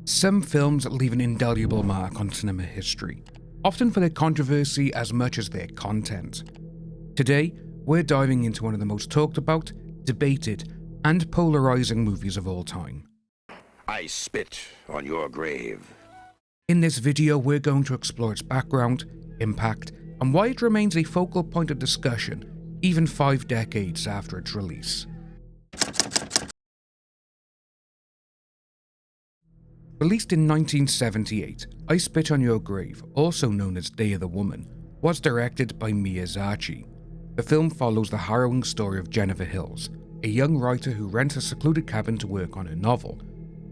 Some films leave an indelible mark on cinema history, often for their controversy as much as their content. Today, we're diving into one of the most talked about, debated, and polarizing movies of all time. I spit on your grave. In this video, we're going to explore its background, impact, and why it remains a focal point of discussion even 5 decades after its release. Released in 1978, I Spit on Your Grave, also known as Day of the Woman, was directed by Mia Zarchi. The film follows the harrowing story of Jennifer Hills, a young writer who rents a secluded cabin to work on her novel,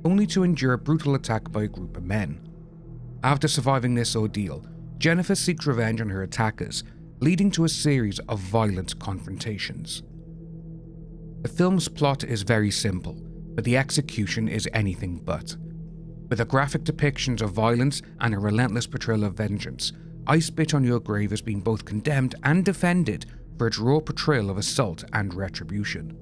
only to endure a brutal attack by a group of men. After surviving this ordeal, Jennifer seeks revenge on her attackers, leading to a series of violent confrontations. The film's plot is very simple, but the execution is anything but. With a graphic depictions of violence and a relentless portrayal of vengeance, I Spit on Your Grave has been both condemned and defended for its raw portrayal of assault and retribution.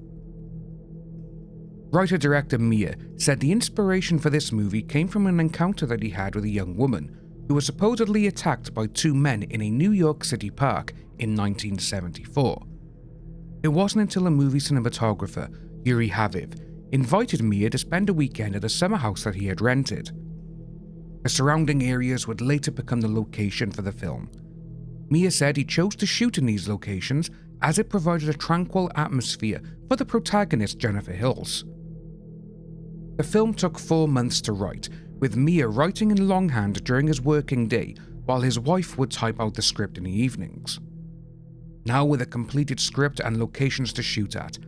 Writer-director Mia said the inspiration for this movie came from an encounter that he had with a young woman who was supposedly attacked by 2 men in a New York City park in 1974. It wasn't until a movie cinematographer, Oï ½ invited Mia to spend a weekend at a summer house that he had rented. The surrounding areas would later become the location for the film. Mia said he chose to shoot in these locations as it provided a tranquil atmosphere for the protagonist Jennifer Hills. The film took 4 months to write, with Mia writing in longhand during his working day while his wife would type out the script in the evenings. Now with a completed script and locations to shoot at,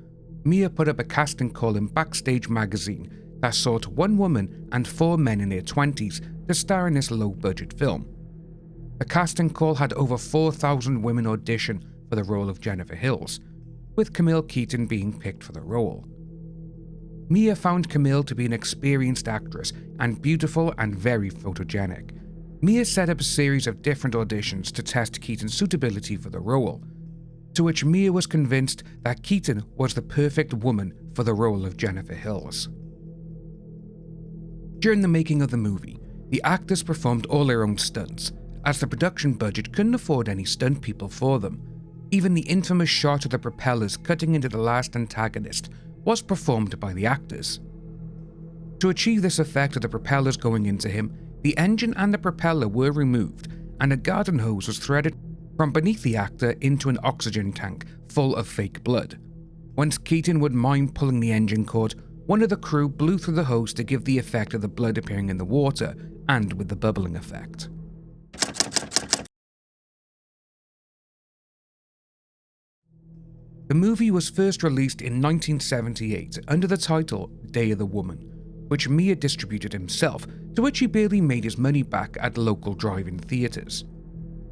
Mia put up a casting call in Backstage magazine that sought 1 woman and 4 men in their 20s to star in this low-budget film. The casting call had over 4,000 women audition for the role of Jennifer Hills, with Camile Keaton being picked for the role. Mia found Camile to be an experienced actress and beautiful and very photogenic. Mia set up a series of different auditions to test Keaton's suitability for the role, to which Mia was convinced that Keaton was the perfect woman for the role of Jennifer Hills. During the making of the movie, the actors performed all their own stunts, as the production budget couldn't afford any stunt people for them. Even the infamous shot of the propellers cutting into the last antagonist was performed by the actors. To achieve this effect of the propellers going into him, the engine and the propeller were removed, and a garden hose was threaded from beneath the actor into an oxygen tank full of fake blood. Once Keaton would mind pulling the engine cord, one of the crew blew through the hose to give the effect of the blood appearing in the water and with the bubbling effect. The movie was first released in 1978 under the title Day of the Woman, which Mia distributed himself, to which he barely made his money back at local drive-in theaters.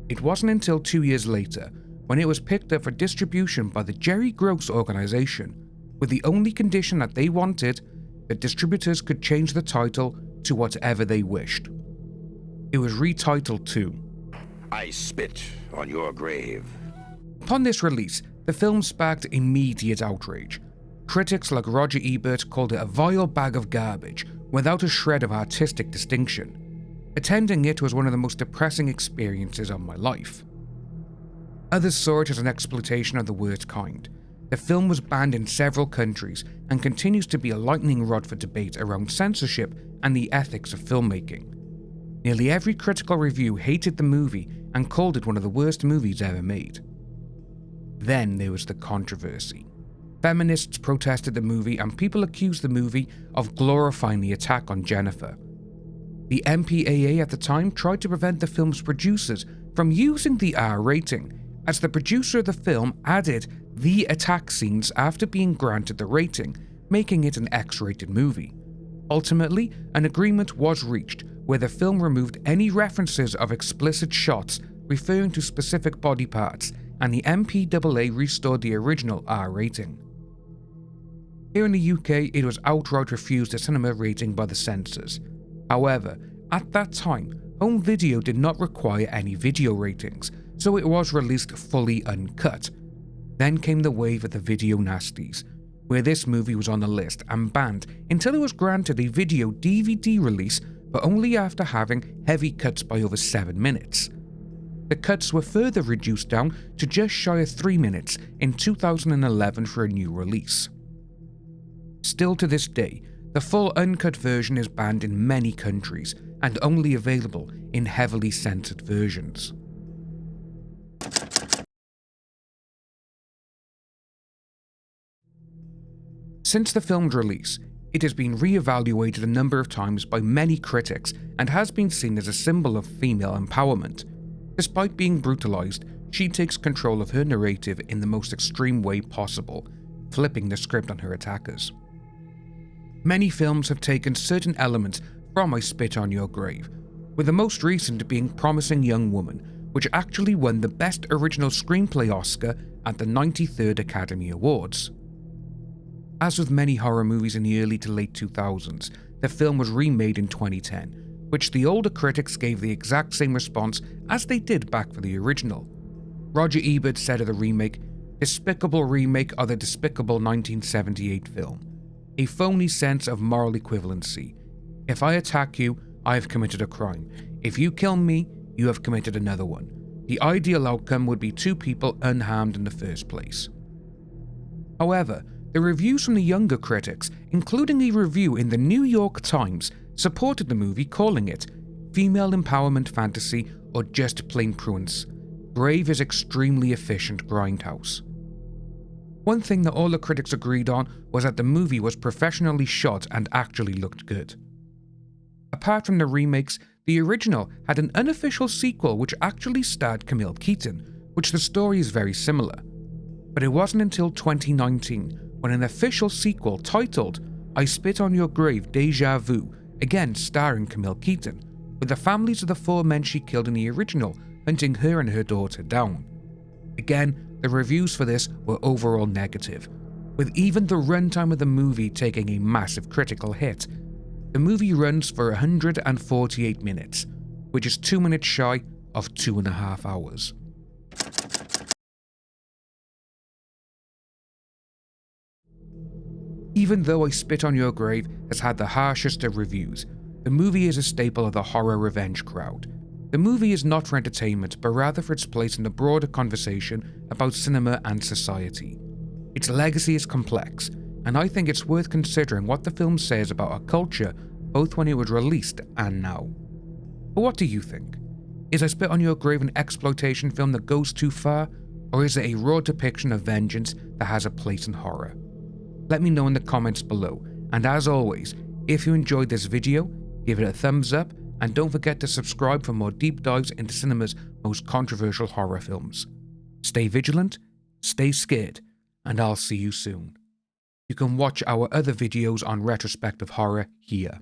It wasn't until 2 years later when it was picked up for distribution by the Jerry Gross organization, with the only condition that they wanted that distributors could change the title to whatever they wished. It was retitled to I Spit on Your Grave. Upon this release, the film sparked immediate outrage. Critics like Roger Ebert called it a vile bag of garbage without a shred of artistic distinction. Attending it was one of the most depressing experiences of my life. Others saw it as an exploitation of the worst kind. The film was banned in several countries and continues to be a lightning rod for debate around censorship and the ethics of filmmaking. Nearly every critical review hated the movie and called it one of the worst movies ever made. Then there was the controversy. Feminists protested the movie and people accused the movie of glorifying the attack on Jennifer. The MPAA at the time tried to prevent the film's producers from using the R rating, as the producer of the film added the attack scenes after being granted the rating, making it an X-rated movie. Ultimately, an agreement was reached where the film removed any references of explicit shots referring to specific body parts, and the MPAA restored the original R rating. Here in the UK, it was outright refused a cinema rating by the censors. However, at that time, home video did not require any video ratings, so it was released fully uncut. Then came the wave of the video nasties, where this movie was on the list and banned until it was granted a video DVD release, but only after having heavy cuts by over 7 minutes. The cuts were further reduced down to just shy of 3 minutes in 2011 for a new release. Still to this day, the full uncut version is banned in many countries and only available in heavily censored versions. Since the film's release, it has been re-evaluated a number of times by many critics and has been seen as a symbol of female empowerment. Despite being brutalized, she takes control of her narrative in the most extreme way possible, flipping the script on her attackers. Many films have taken certain elements from I Spit on Your Grave, with the most recent being Promising Young Woman, which actually won the Best Original Screenplay Oscar at the 93rd Academy Awards. As with many horror movies in the early to late 2000s, the film was remade in 2010, which the older critics gave the exact same response as they did back for the original. Roger Ebert said of the remake, "Despicable remake of the despicable 1978 film. A phony sense of moral equivalency. If I attack you, I have committed a crime. If you kill me, you have committed another one. The ideal outcome would be 2 people unharmed in the first place." However, the reviews from the younger critics, including a review in the New York Times, supported the movie, calling it female empowerment fantasy or just plain prudence. Grave is extremely efficient grindhouse. One thing that all the critics agreed on was that the movie was professionally shot and actually looked good. Apart from the remakes, the original had an unofficial sequel which actually starred Camile Keaton, which the story is very similar. But it wasn't until 2019 when an official sequel titled I Spit on Your Grave Deja Vu, again starring Camile Keaton, with the families of the 4 men she killed in the original hunting her and her daughter down. Again, the reviews for this were overall negative, with even the runtime of the movie taking a massive critical hit. The movie runs for 148 minutes, which is 2 minutes shy of 2.5 hours. Even though I Spit on Your Grave has had the harshest of reviews, the movie is a staple of the horror revenge crowd. The movie is not for entertainment, but rather for its place in the broader conversation about cinema and society. Its legacy is complex, and I think it's worth considering what the film says about our culture, both when it was released and now. But what do you think? Is I Spit on Your Grave an exploitation film that goes too far, or is it a raw depiction of vengeance that has a place in horror? Let me know in the comments below, and as always, if you enjoyed this video, give it a thumbs up, and don't forget to subscribe for more deep dives into cinema's most controversial horror films. Stay vigilant, stay scared, and I'll see you soon. You can watch our other videos on retrospective horror here.